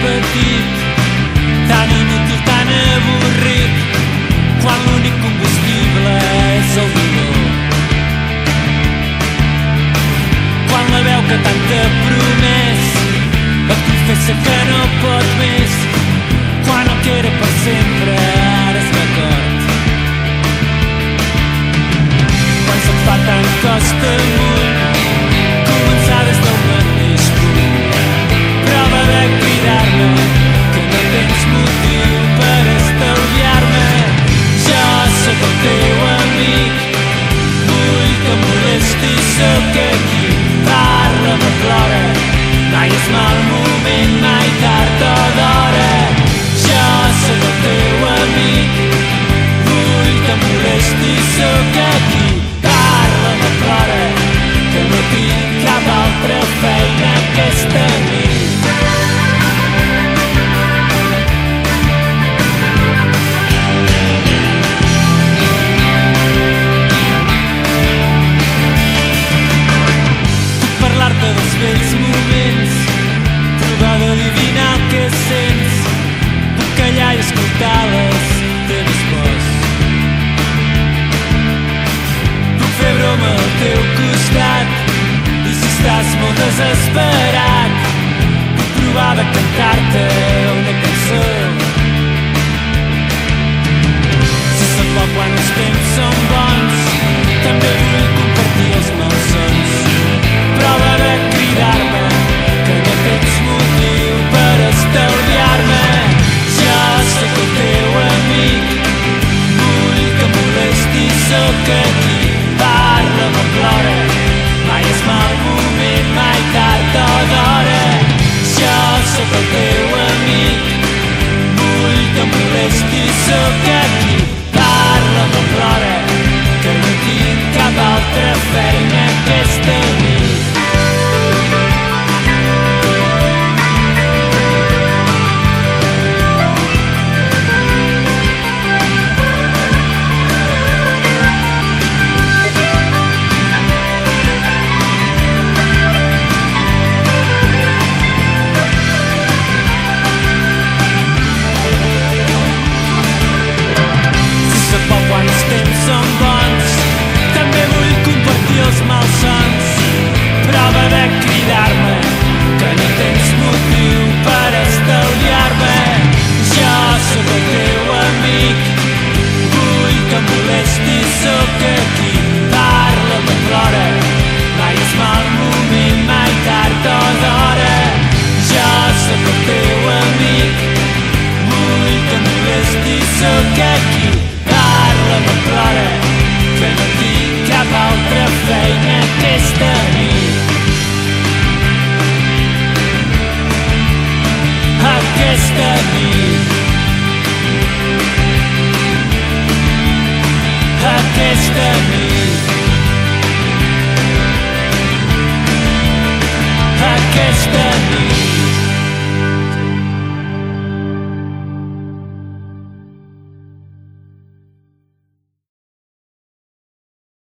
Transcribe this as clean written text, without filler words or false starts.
petit, tan inútil, tan avorrit, quan l'únic combustible és el dolor. Quan la veu que tant t'ha promès et confessa que no pot més, quan el que era per sempre ara és record. Quan se't fa tant costa molt